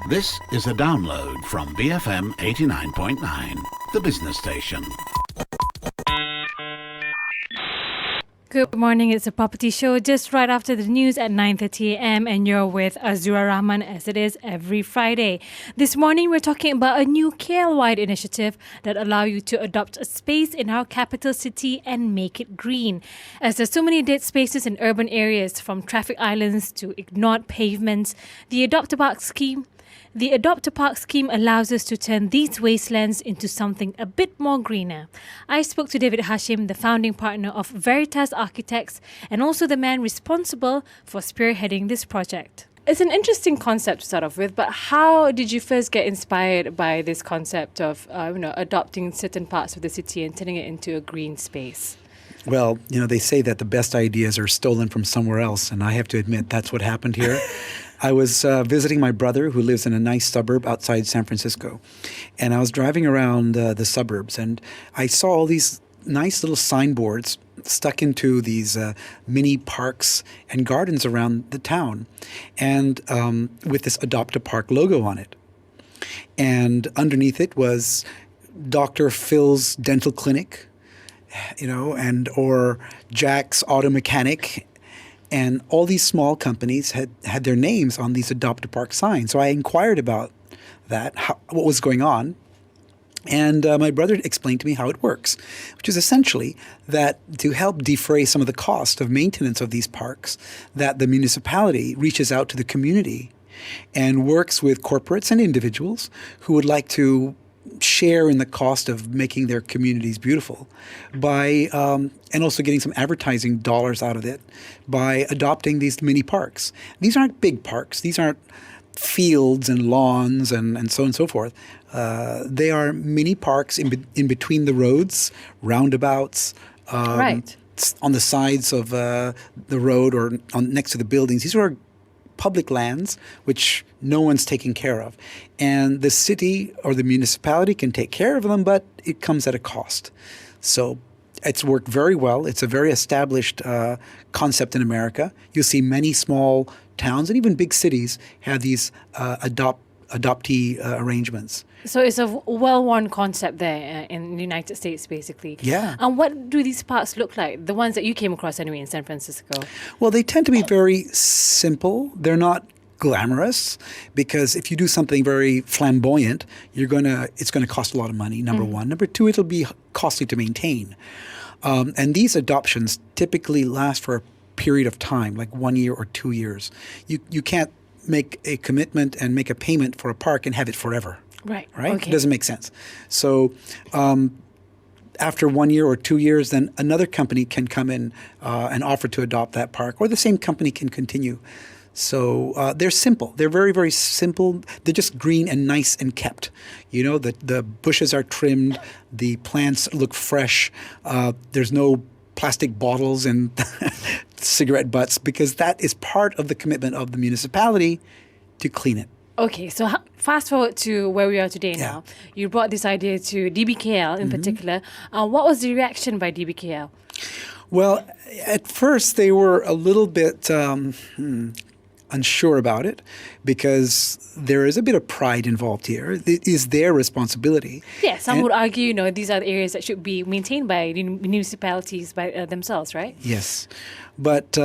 This is a download from BFM 89.9, the business station. Good morning, it's a property show just right after the news at 9:30 a.m. and you're with Azura Rahman as it is every Friday. This morning we're talking about a new KL-wide initiative that allow you to adopt a space in our capital city and make it green. As there's so many dead spaces in urban areas, from traffic islands to ignored pavements, the Adopt a Park scheme allows us to turn these wastelands into something a bit more greener. I spoke to David Hashim, the founding partner of Veritas Architects and also the man responsible for spearheading this project. It's an interesting concept to start off with, but how did you first get inspired by this concept of adopting certain parts of the city and turning it into a green space? Well, they say that the best ideas are stolen from somewhere else, and I have to admit that's what happened here. I was visiting my brother who lives in a nice suburb outside San Francisco, and I was driving around the suburbs, and I saw all these nice little signboards stuck into these mini parks and gardens around the town, and with this Adopt a Park logo on it. And underneath it was Dr. Phil's Dental Clinic, or Jack's Auto Mechanic. And all these small companies had their names on these Adopt a Park signs. So I inquired about that, what was going on. And my brother explained to me how it works, which is essentially that to help defray some of the cost of maintenance of these parks, that the municipality reaches out to the community and works with corporates and individuals who would like to share in the cost of making their communities beautiful by and also getting some advertising dollars out of it by adopting these mini parks. These aren't big parks. These aren't fields and lawns and so on and so forth. They are mini parks in between the roads, roundabouts, Right. on the sides of the road or next to the buildings. These are public lands which no one's taking care of. And the city or the municipality can take care of them, but it comes at a cost. So it's worked very well. It's a very established concept in America. You'll see many small towns and even big cities have these adoptee arrangements. So it's a well-worn concept there in the United States, basically. Yeah. And what do these parks look like? The ones that you came across anyway in San Francisco. Well, they tend to be very simple. They're not glamorous because if you do something very flamboyant, it's gonna cost a lot of money, number one. Number two, it'll be costly to maintain. And these adoptions typically last for a period of time, like 1 year or 2 years. You can't make a commitment and make a payment for a park and have it forever. Right. It doesn't make sense. So after 1 year or 2 years, then another company can come in and offer to adopt that park, or the same company can continue. So they're simple. They're very, very simple. They're just green and nice and kept. The bushes are trimmed. The plants look fresh. There's no plastic bottles and cigarette butts because that is part of the commitment of the municipality to clean it. Okay, so fast forward to where we are today now. You brought this idea to DBKL in particular. What was the reaction by DBKL? Well, at first they were a little bit unsure about it because there is a bit of pride involved here. It is their responsibility. Yeah, some would argue, these are the areas that should be maintained by municipalities by themselves, right? Yes, but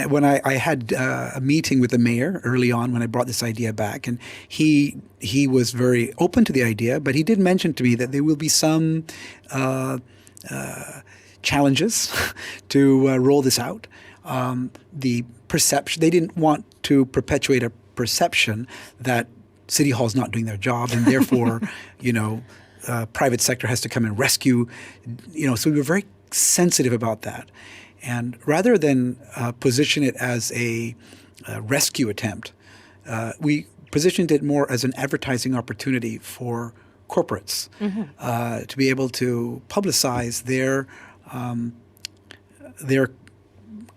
when I had a meeting with the mayor early on when I brought this idea back, and he was very open to the idea, but he did mention to me that there will be some challenges to roll this out. The perception, they didn't want to perpetuate a perception that City Hall is not doing their job, and therefore, private sector has to come and rescue. So we were very sensitive about that. And rather than position it as a rescue attempt, we positioned it more as an advertising opportunity for corporates to be able to publicize their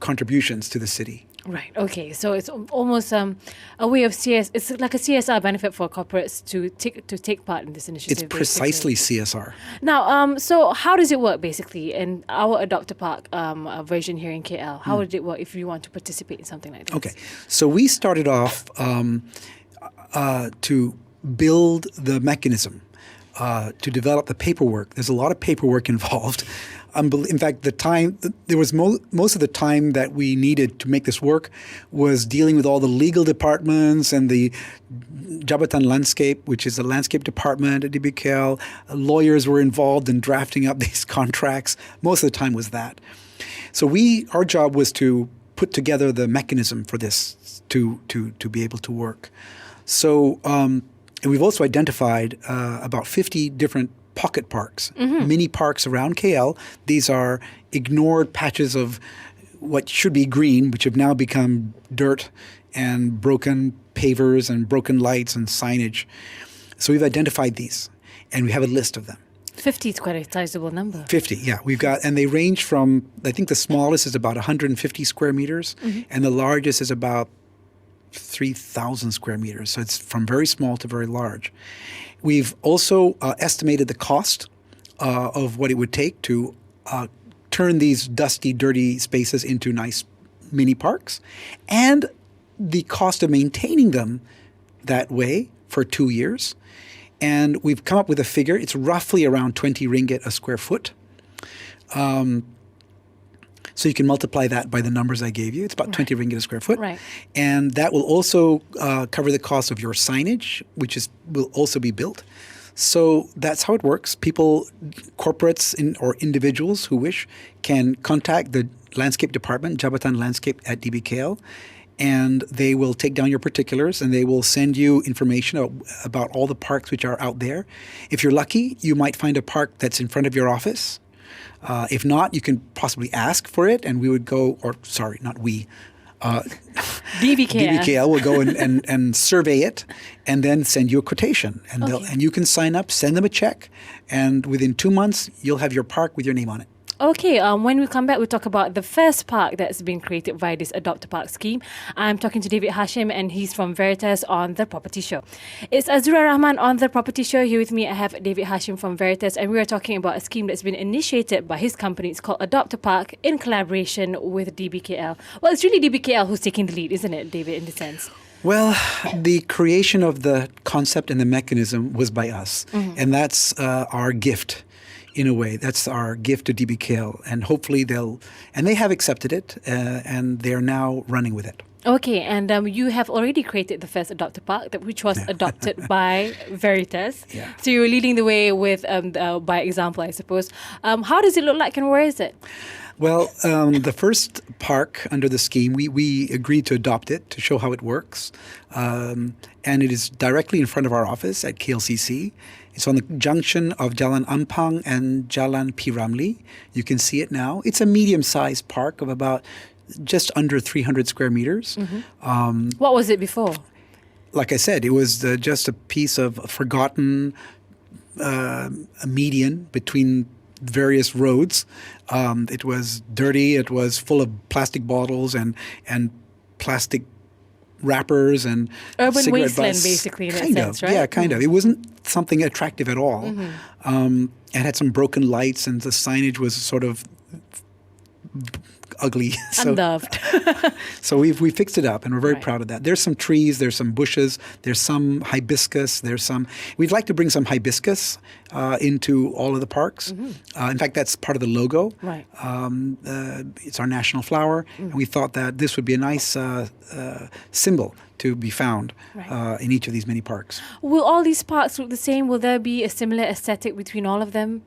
contributions to the city. Right. Okay. So it's almost a way of It's like a CSR benefit for corporates to take part in this initiative. It's precisely CSR. Now, so how does it work basically in our Adopt a Park version here in KL? How would it work if you want to participate in something like this? Okay. So we started off to build the mechanism, to develop the paperwork. There's a lot of paperwork involved. In fact, most of the time that we needed to make this work was dealing with all the legal departments and the Jabatan Landscape, which is the landscape department at DBKL. Lawyers were involved in drafting up these contracts. Most of the time was that. So our job was to put together the mechanism for this to be able to work. So and we've also identified about 50 different pocket parks, mini parks around KL. These are ignored patches of what should be green, which have now become dirt and broken pavers and broken lights and signage. So we've identified these, and we have a list of them. 50 is quite a sizable number. 50, yeah. And they range from, I think the smallest is about 150 square meters, and the largest is about 3,000 square meters. So it's from very small to very large. We've also estimated the cost of what it would take to turn these dusty, dirty spaces into nice mini parks, and the cost of maintaining them that way for 2 years. And we've come up with a figure. It's roughly around 20 ringgit a square foot. So you can multiply that by the numbers I gave you. It's about 20 ringgit a square foot. Right. And that will also cover the cost of your signage, which will also be built. So that's how it works. People, corporates or individuals who wish can contact the landscape department, Jabatan Landscape at DBKL, and they will take down your particulars and they will send you information about all the parks which are out there. If you're lucky, you might find a park that's in front of your office. If not, you can possibly ask for it, and we would go, or sorry, not we. DBKL will go and survey it and then send you a quotation. And you can sign up, send them a check, and within 2 months, you'll have your park with your name on it. Okay, when we come back, we'll talk about the first park that's been created via this Adopt a Park scheme. I'm talking to David Hashim, and he's from Veritas on The Property Show. It's Azura Rahman on The Property Show. Here with me, I have David Hashim from Veritas, and we are talking about a scheme that's been initiated by his company. It's called Adopt a Park in collaboration with DBKL. Well, it's really DBKL who's taking the lead, isn't it, David, in the sense? Well, the creation of the concept and the mechanism was by us, and that's our gift. In a way, that's our gift to DBKL, and hopefully they have accepted it, and they're now running with it. Okay, and you have already created the first Adopt a Park, which was adopted by Veritas. Yeah. So you're leading the way with by example, I suppose. How does it look like, and where is it? Well, the first park under the scheme, we agreed to adopt it to show how it works, and it is directly in front of our office at KLCC. It's on the junction of Jalan Ampang and Jalan P. Ramlee. You can see it now. It's a medium-sized park of about just under 300 square meters. What was it before? Like I said, it was just a piece of forgotten a median between various roads. It was dirty. It was full of plastic bottles and plastic wrappers and urban cigarette wasteland, butts. basically, in kind that of, sense, right? Yeah, kind of. It wasn't something attractive at all. It had some broken lights, and the signage was sort of ugly. Unloved. So we fixed it up, and we're very proud of that. There's some trees, there's some bushes, there's some hibiscus, we'd like to bring some hibiscus into all of the parks. In fact, that's part of the logo. Right. It's our national flower, and we thought that this would be a nice symbol to be found in each of these mini parks. Will all these parks look the same? Will there be a similar aesthetic between all of them?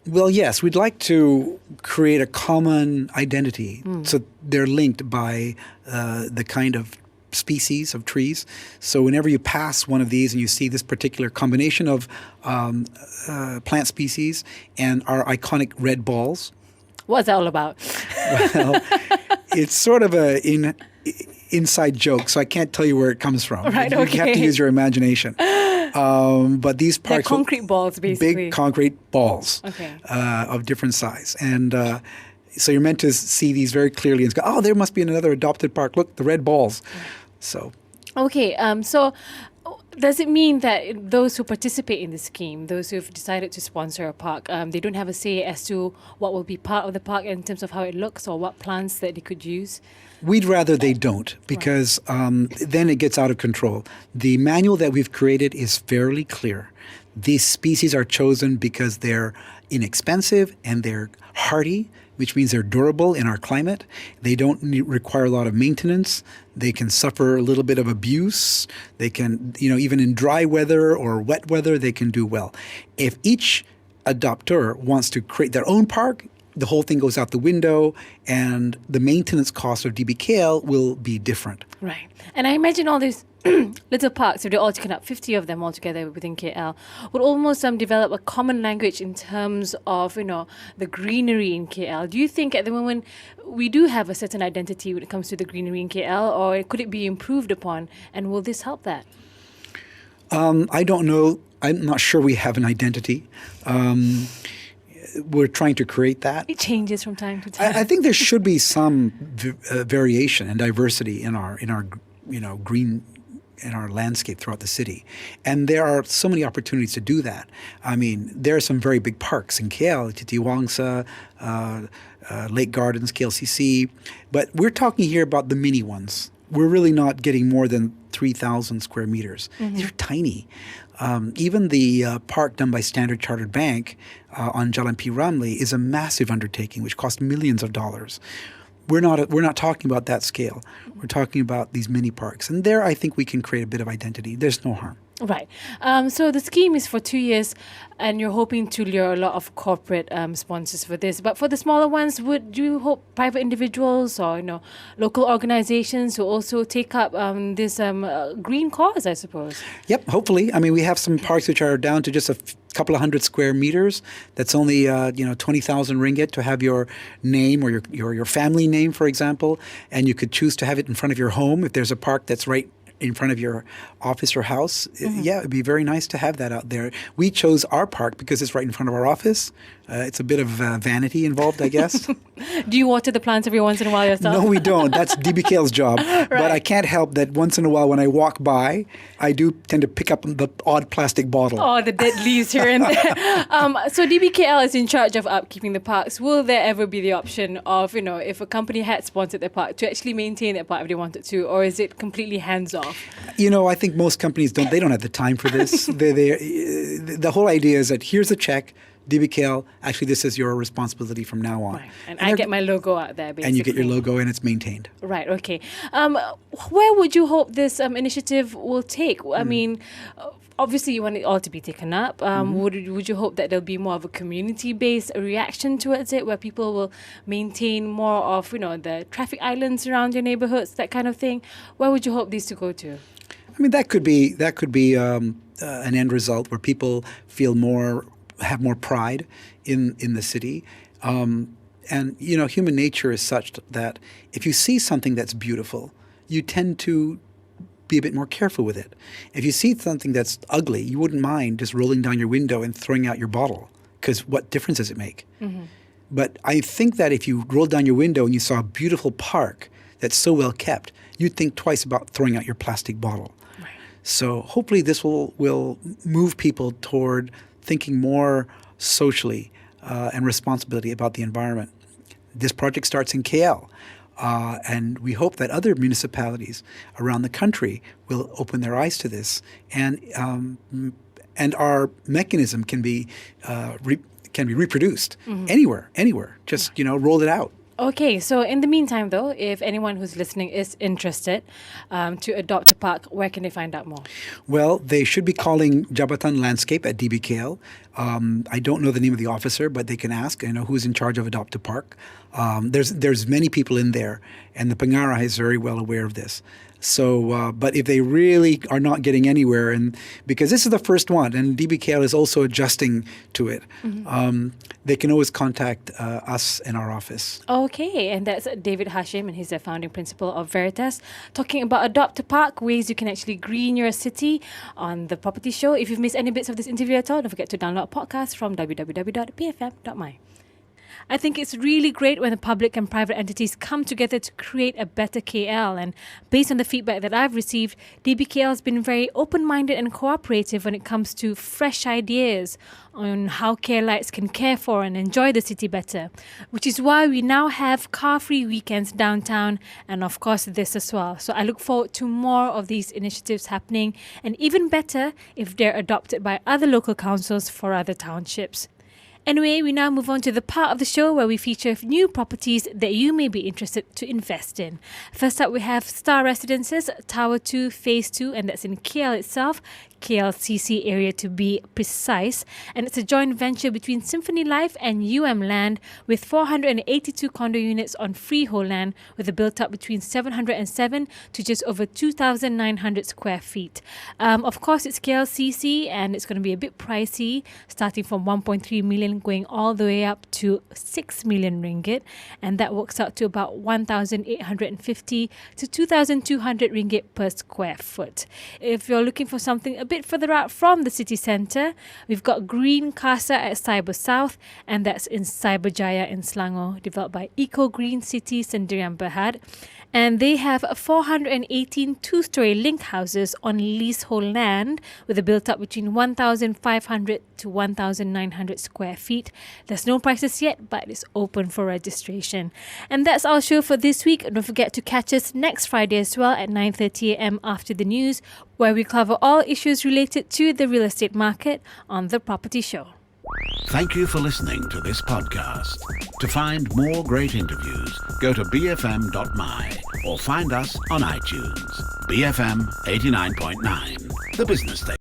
Well, yes, we'd like to create a common identity. So they're linked by the kind of species of trees. So whenever you pass one of these and you see this particular combination of plant species and our iconic red balls. What's that all about? Well, it's sort of an inside joke, so I can't tell you where it comes from. Right, You have to use your imagination. But these parks... They're concrete balls, basically. Big concrete balls of different size. And so you're meant to see these very clearly and go, oh, there must be another adopted park. Look, the red balls. So... Okay, so does it mean that those who participate in the scheme, those who've decided to sponsor a park, they don't have a say as to what will be part of the park in terms of how it looks or what plants that they could use? We'd rather they don't, because then it gets out of control. The manual that we've created is fairly clear. These species are chosen because they're inexpensive and they're hardy, which means they're durable in our climate. They don't require a lot of maintenance. They can suffer a little bit of abuse. They can, even in dry weather or wet weather, they can do well. If each adopter wants to create their own park, the whole thing goes out the window, and the maintenance cost of DBKL will be different. Right. And I imagine all these little parks, if they're all taken up, 50 of them altogether within KL, would almost develop a common language in terms of, the greenery in KL. Do you think at the moment we do have a certain identity when it comes to the greenery in KL, or could it be improved upon, and will this help that? I don't know. I'm not sure we have an identity. We're trying to create that. It changes from time to time. I think there should be some variation and diversity in our green, in our landscape throughout the city, and there are so many opportunities to do that. I mean, there are some very big parks in KL, Titiwangsa, Lake Gardens, KLCC, but we're talking here about the mini ones. We're really not getting more than 3,000 square meters. Mm-hmm. They're tiny. Even the park done by Standard Chartered Bank on Jalan P. Ramlee is a massive undertaking, which cost millions of dollars. We're not talking about that scale. We're talking about these mini parks, and there I think we can create a bit of identity. There's no harm. Right. So the scheme is for 2 years, and you're hoping to lure a lot of corporate sponsors for this. But for the smaller ones, would you hope private individuals or local organizations will also take up this green cause, I suppose? Yep. Hopefully. I mean, we have some parks which are down to just a couple of hundred square meters. That's only 20,000 ringgit to have your name or your family name, for example, and you could choose to have it in front of your home if there's a park that's right in front of your office or house. Mm-hmm. Yeah, it'd be very nice to have that out there. We chose our park because it's right in front of our office. It's a bit of vanity involved, I guess. Do you water the plants every once in a while yourself? No, we don't. That's DBKL's job. Right. But I can't help that once in a while when I walk by, I do tend to pick up the odd plastic bottle. Oh, the dead leaves here and there. So DBKL is in charge of upkeeping the parks. Will there ever be the option of, if a company had sponsored the park, to actually maintain that park if they wanted to, or is it completely hands-off? I think most companies don't have the time for this. The whole idea is that here's a check, DBKL, actually this is your responsibility from now on. Right. And I get my logo out there, basically. And you get your logo and it's maintained. Right, okay. Where would you hope this initiative will take? I mean, obviously you want it all to be taken up. Would you hope that there'll be more of a community-based reaction towards it, where people will maintain more of, the traffic islands around your neighborhoods, that kind of thing? Where would you hope these to go to? I mean, that could be an end result where people have more pride in the city. And human nature is such that if you see something that's beautiful, you tend to be a bit more careful with it. If you see something that's ugly, you wouldn't mind just rolling down your window and throwing out your bottle, because what difference does it make? Mm-hmm. But I think that if you rolled down your window and you saw a beautiful park that's so well kept, you'd think twice about throwing out your plastic bottle. Right. So hopefully this will move people toward thinking more socially and responsibility about the environment. This project starts in KL. And we hope that other municipalities around the country will open their eyes to this, and our mechanism can be reproduced anywhere. Just roll it out. Okay, so in the meantime, though, if anyone who's listening is interested to adopt a park, where can they find out more? Well, they should be calling Jabatan Landscape at DBKL. I don't know the name of the officer, but they can ask, who's in charge of Adopt a Park. There's many people in there, and the Pangara is very well aware of this. So, but if they really are not getting anywhere, and because this is the first one, and DBKL is also adjusting to it, they can always contact us in our office. Okay, and that's David Hashim, and he's the founding principal of Veritas, talking about Adopt a Park, ways you can actually green your city on The Property Show. If you've missed any bits of this interview at all, don't forget to download a podcast from www.bfm.my. I think it's really great when the public and private entities come together to create a better KL. And based on the feedback that I've received, DBKL has been very open-minded and cooperative when it comes to fresh ideas on how KLites can care for and enjoy the city better, which is why we now have car-free weekends downtown, and of course this as well. So I look forward to more of these initiatives happening, and even better if they're adopted by other local councils for other townships. Anyway, we now move on to the part of the show where we feature new properties that you may be interested to invest in. First up, we have Star Residences, Tower 2, Phase 2, and that's in KL itself, KLCC area to be precise. And it's a joint venture between Symphony Life and Land with 482 condo units on freehold land with a built-up between 707 to just over 2,900 square feet. Of course, it's KLCC and it's going to be a bit pricey, starting from 1.3 million going all the way up to 6 million ringgit, and that works out to about 1,850 to 2,200 ringgit per square foot. If you're looking for something a bit further out from the city centre, we've got Green Casa at Cyber South, and that's in Cyberjaya in Selangor, developed by Eco Green City Sendirian Berhad. And they have 418 two-storey link houses on leasehold land with a built-up between 1,500 to 1,900 square feet. There's no prices yet, but it's open for registration. And that's our show for this week. Don't forget to catch us next Friday as well at 9:30 a.m. after the news, where we cover all issues related to the real estate market on The Property Show. Thank you for listening to this podcast. To find more great interviews, go to bfm.my or find us on iTunes. BFM 89.9, the business station.